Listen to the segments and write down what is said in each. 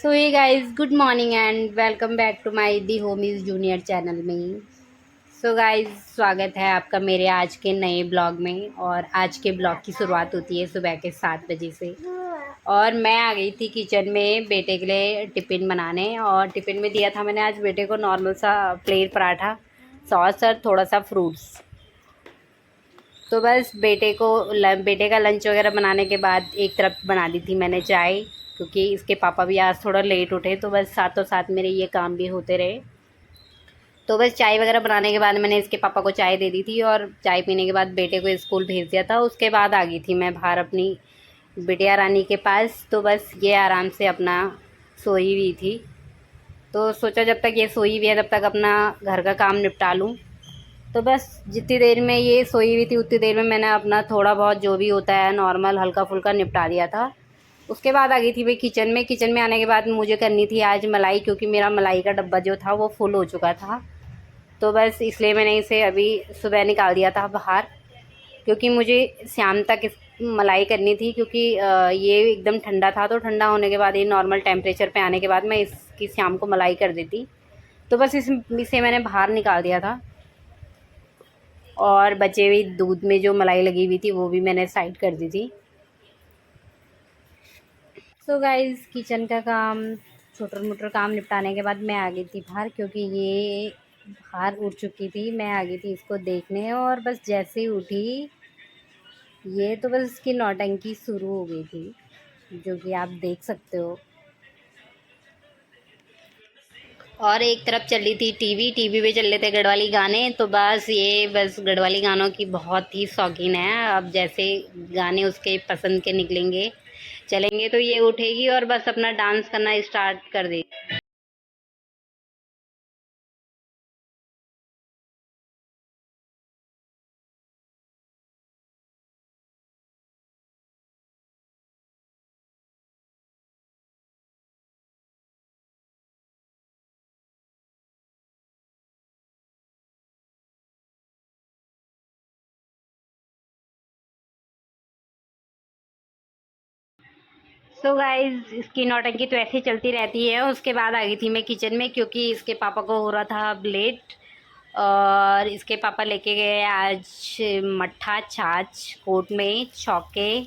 सो ये guys good morning and welcome back to my the home is junior channel में। So guys स्वागत है आपका मेरे आज के नए ब्लॉग में। और आज के ब्लॉग की शुरुआत होती है सुबह के 7 बजे से। और मैं आ गई थी किचन में बेटे के लिए टिफ़िन बनाने। और टिफ़िन में दिया था मैंने आज बेटे को नॉर्मल सा प्लेन पराठा, सॉस और थोड़ा सा फ्रूट्स। तो बस बेटे का लंच वगैरह बनाने के बाद एक तरफ बना दी थी मैंने चाय, क्योंकि इसके पापा भी आज थोड़ा लेट उठे, तो बस साथों साथ मेरे ये काम भी होते रहे। तो बस चाय वगैरह बनाने के बाद मैंने इसके पापा को चाय दे दी थी और चाय पीने के बाद बेटे को स्कूल भेज दिया था। उसके बाद आ गई थी मैं बाहर अपनी बिटिया रानी के पास। तो बस ये आराम से अपना सोई हुई थी, तो सोचा जब तक ये सोई हुई है तब तक अपना घर का काम निपटा लूँ। तो बस जितनी देर में ये सोई हुई थी उतनी देर में मैंने अपना थोड़ा बहुत जो भी होता है नॉर्मल हल्का फुल्का निपटा दिया था। उसके बाद आ गई थी भाई किचन में आने के बाद मुझे करनी थी आज मलाई, क्योंकि मेरा मलाई का डब्बा जो था वो फुल हो चुका था। तो बस इसलिए मैंने इसे अभी सुबह निकाल दिया था बाहर, क्योंकि मुझे शाम तक इस मलाई करनी थी, क्योंकि ये एकदम ठंडा था। तो ठंडा होने के बाद ये नॉर्मल टेम्परेचर पे आने के बाद मैं इसकी शाम को मलाई कर देती। तो बस इसे मैंने बाहर निकाल दिया था। और बचे हुई दूध में जो मलाई लगी हुई थी वो भी मैंने साइड कर दी थी। सो गाइस किचन का काम छोटा मोटा काम निपटाने के बाद मैं आ गई थी बाहर, क्योंकि ये बाहर उठ चुकी थी। मैं आ गई थी इसको देखने, और बस जैसे ही उठी ये तो बस इसकी नौटंकी शुरू हो गई थी, जो कि आप देख सकते हो। और एक तरफ चल रही थी टीवी पे चल रहे थे गढ़वाली गाने। तो बस गढ़वाली गानों की बहुत ही शौकीन है। अब जैसे गाने उसके पसंद के निकलेंगे चलेंगे तो ये उठेगी और बस अपना डांस करना स्टार्ट कर देगी। सो गाइज इसकी नौटंकी तो ऐसे ही चलती रहती है। उसके बाद आ गई थी मैं किचन में, क्योंकि इसके पापा को हो रहा था अब लेट। और इसके पापा लेके गए आज मट्ठा छाछ कोर्ट में चौके,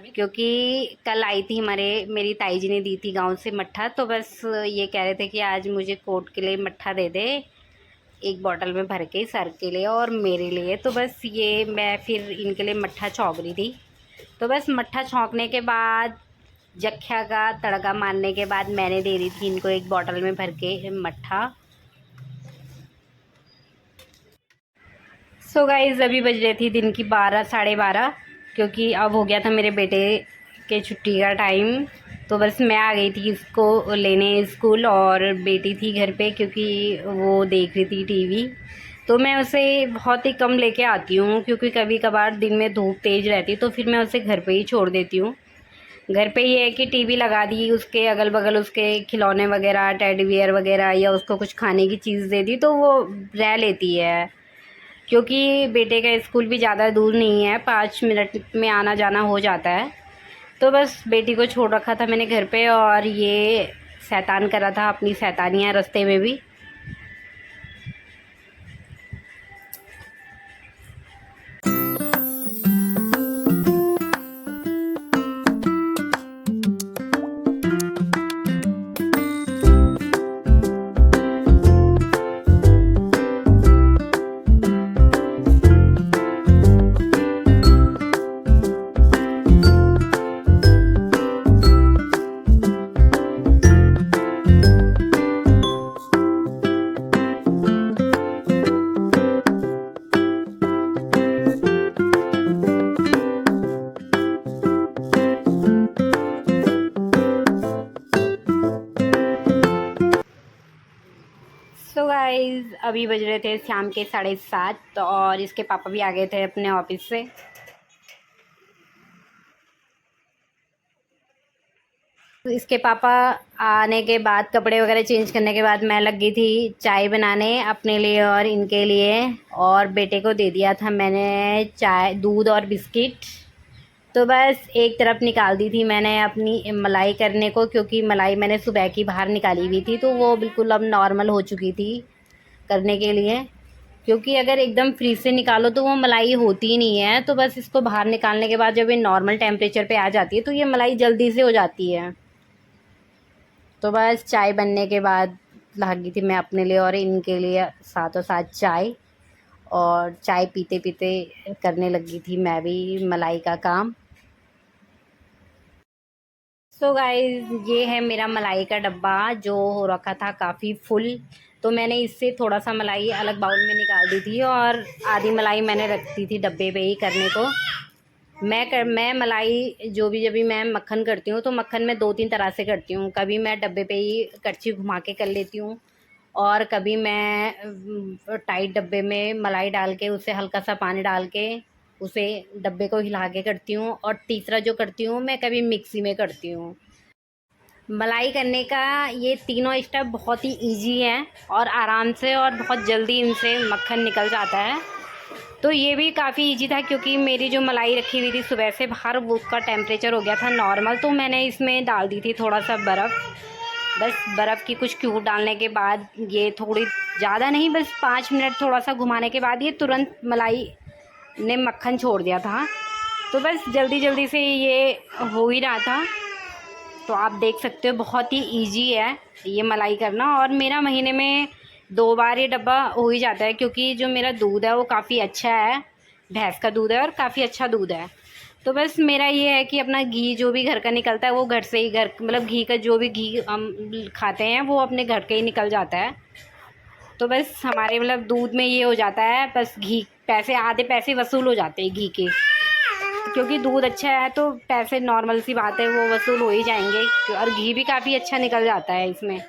क्योंकि कल आई थी मेरी ताई जी ने दी थी गांव से मट्ठा। तो बस ये कह रहे थे कि आज मुझे कोर्ट के लिए मट्ठा दे दे, एक बॉटल में भर के सर के लिए और मेरे लिए। तो बस ये मैं फिर इनके लिए मट्ठा छौंक रही थी। तो बस मट्ठा छौंकने के बाद जख्या का तड़का मारने के बाद मैंने दे दी थी इनको एक बॉटल में भर के मट्ठा। सो गाइस अभी बज रही थी दिन की 12 साढ़े 12, क्योंकि अब हो गया था मेरे बेटे के छुट्टी का टाइम। तो बस मैं आ गई थी इसको लेने स्कूल, और बेटी थी घर पे क्योंकि वो देख रही थी टीवी। तो मैं उसे बहुत ही कम लेके आती हूँ, क्योंकि कभी कभार दिन में धूप तेज़ रहती है तो फिर मैं उसे घर पे ही छोड़ देती हूँ। घर पे ये है कि टीवी लगा दी, उसके अगल बगल उसके खिलौने वगैरह टेडी बियर वगैरह या उसको कुछ खाने की चीज़ दे दी तो वो रह लेती है। क्योंकि बेटे का स्कूल भी ज़्यादा दूर नहीं है, 5 मिनट में आना जाना हो जाता है। तो बस बेटी को छोड़ रखा था मैंने घर पे, और ये शैतान कर रहा था अपनी शैतानियाँ रास्ते में भी। सो गाइज अभी बज रहे थे शाम के 7:30, और इसके पापा भी आ गए थे अपने ऑफिस से। तो इसके पापा आने के बाद कपड़े वगैरह चेंज करने के बाद मैं लग गई थी चाय बनाने अपने लिए और इनके लिए। और बेटे को दे दिया था मैंने चाय दूध और बिस्किट। तो बस एक तरफ निकाल दी थी मैंने अपनी मलाई करने को, क्योंकि मलाई मैंने सुबह की बाहर निकाली हुई थी, तो वो बिल्कुल अब नॉर्मल हो चुकी थी करने के लिए। क्योंकि अगर एकदम फ्रीज से निकालो तो वो मलाई होती ही नहीं है, तो बस इसको बाहर निकालने के बाद जब ये नॉर्मल टेम्परेचर पे आ जाती है तो ये मलाई जल्दी से हो जाती है। तो बस चाय बनने के बाद लागी थी मैं अपने लिए और इनके लिए साथों साथ चाय, और चाय पीते पीते करने लगी थी मैं भी मलाई का काम। सो गाइस, ये है मेरा मलाई का डब्बा जो हो रखा था काफ़ी फुल। तो मैंने इससे थोड़ा सा मलाई अलग बाउल में निकाल दी थी और आधी मलाई मैंने रख दी थी डब्बे पे ही करने को। मैं मलाई जो भी जब भी मैं मक्खन करती हूँ तो मक्खन मैं 2-3 तरह से करती हूँ। कभी मैं डब्बे पे ही करछी घुमा के कर लेती हूँ, और कभी मैं टाइट डब्बे में मलाई डाल के उसे हल्का सा पानी डाल के उसे डब्बे को हिला के करती हूँ, और तीसरा जो करती हूँ मैं कभी मिक्सी में करती हूँ। मलाई करने का ये तीनों स्टेप बहुत ही इजी हैं और आराम से और बहुत जल्दी इनसे मक्खन निकल जाता है। तो ये भी काफ़ी इजी था, क्योंकि मेरी जो मलाई रखी हुई थी सुबह से बाहर वो उसका टेम्परेचर हो गया था नॉर्मल, तो मैंने इसमें डाल दी थी थोड़ा सा बर्फ़। बस बर्फ़ की कुछ क्यूब डालने के बाद ये थोड़ी ज़्यादा नहीं, बस 5 मिनट थोड़ा सा घुमाने के बाद ये तुरंत मलाई ने मक्खन छोड़ दिया था। तो बस जल्दी जल्दी से ये हो ही रहा था। तो आप देख सकते हो बहुत ही इजी है ये मलाई करना, और मेरा महीने में 2 बार ये डब्बा हो ही जाता है, क्योंकि जो मेरा दूध है वो काफ़ी अच्छा है, भैंस का दूध है और काफ़ी अच्छा दूध है। तो बस मेरा ये है कि अपना घी जो भी घर का निकलता है वो घर से ही, घर मतलब घी का जो भी घी हम खाते हैं वो अपने घर का ही निकल जाता है। तो बस हमारे मतलब दूध में ये हो जाता है, बस घी पैसे आधे पैसे वसूल हो जाते हैं घी के, क्योंकि दूध अच्छा है तो पैसे नॉर्मल सी बात है वो वसूल हो ही जाएंगे, और घी भी काफ़ी अच्छा निकल जाता है इसमें।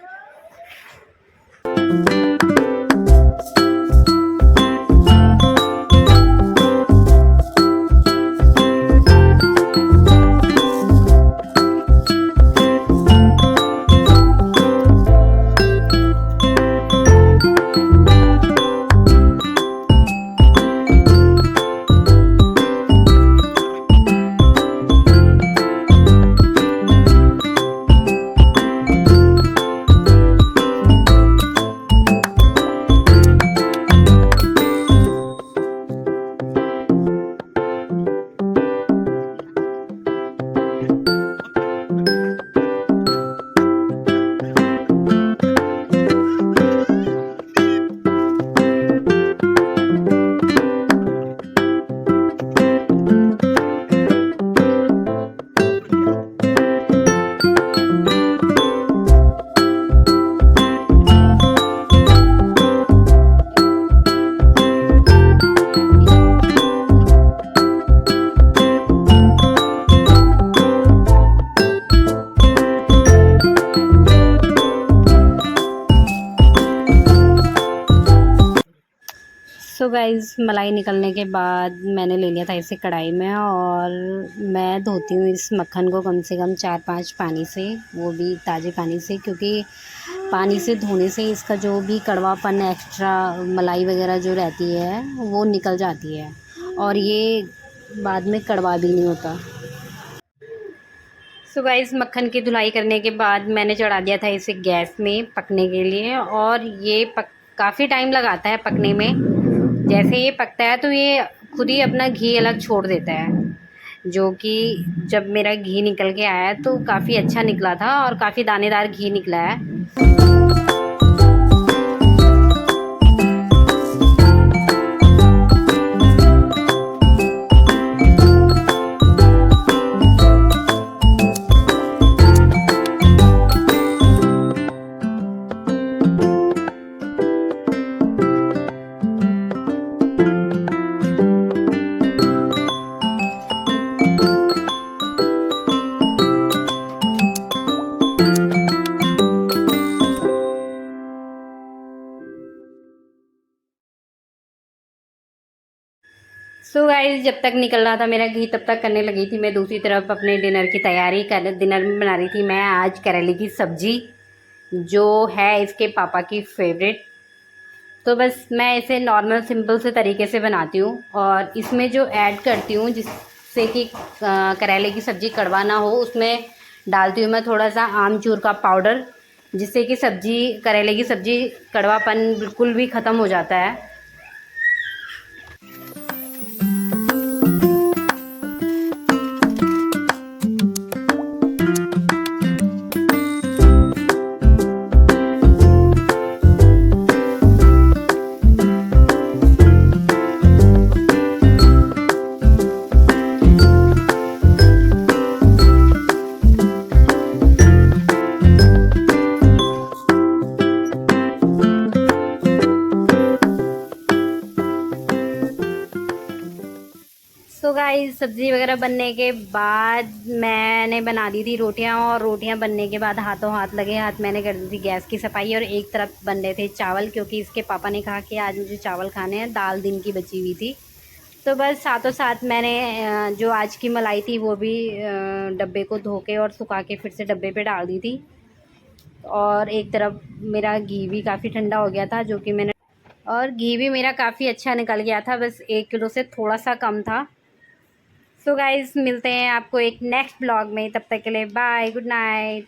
सो गाइज़, मलाई निकलने के बाद मैंने ले लिया था इसे कढ़ाई में, और मैं धोती हूँ इस मक्खन को कम से कम 4-5 पानी से, वो भी ताज़े पानी से, क्योंकि पानी से धोने से इसका जो भी कड़वापन एक्स्ट्रा मलाई वगैरह जो रहती है वो निकल जाती है, और ये बाद में कड़वा भी नहीं होता। सो गाइस, मक्खन की धुलाई करने के बाद मैंने चढ़ा दिया था इसे गैस में पकने के लिए, और ये काफ़ी टाइम लगाता है पकने में। जैसे ये पकता है तो ये खुद ही अपना घी अलग छोड़ देता है, जो कि जब मेरा घी निकल के आया तो काफ़ी अच्छा निकला था और काफ़ी दानेदार घी निकला है। सो गाइस, जब तक निकल रहा था मेरा घी तब तक करने लगी थी मैं दूसरी तरफ अपने डिनर की तैयारी कर। डिनर में बना रही थी मैं आज करेले की सब्ज़ी, जो है इसके पापा की फेवरेट। तो बस मैं इसे नॉर्मल सिंपल से तरीके से बनाती हूँ, और इसमें जो ऐड करती हूँ जिससे जिससे कि करेले की सब्ज़ी कड़वा ना हो। उसमें डालती हूँ मैं थोड़ा सा आमचूर का पाउडर, जिससे कि करेले की सब्ज़ी कड़वापन बिल्कुल भी ख़त्म हो जाता है। सो गाइस, सब्ज़ी वगैरह बनने के बाद मैंने बना दी थी रोटियां, और रोटियां बनने के बाद हाथों हाथ लगे हाथ मैंने कर दी थी गैस की सफाई। और एक तरफ बन रहे थे चावल, क्योंकि इसके पापा ने कहा कि आज मुझे चावल खाने हैं, दाल दिन की बची हुई थी। तो बस साथों साथ मैंने जो आज की मलाई थी वो भी डब्बे को धो के और सुखा के फिर से डब्बे पे डाल दी थी। और एक तरफ मेरा घी भी काफ़ी ठंडा हो गया था, जो कि मैंने, और घी भी मेरा काफ़ी अच्छा निकल गया था, बस 1 किलो से थोड़ा सा कम था। सो गाइज़, मिलते हैं आपको एक नेक्स्ट ब्लॉग में, तब तक के लिए बाय, गुड नाइट।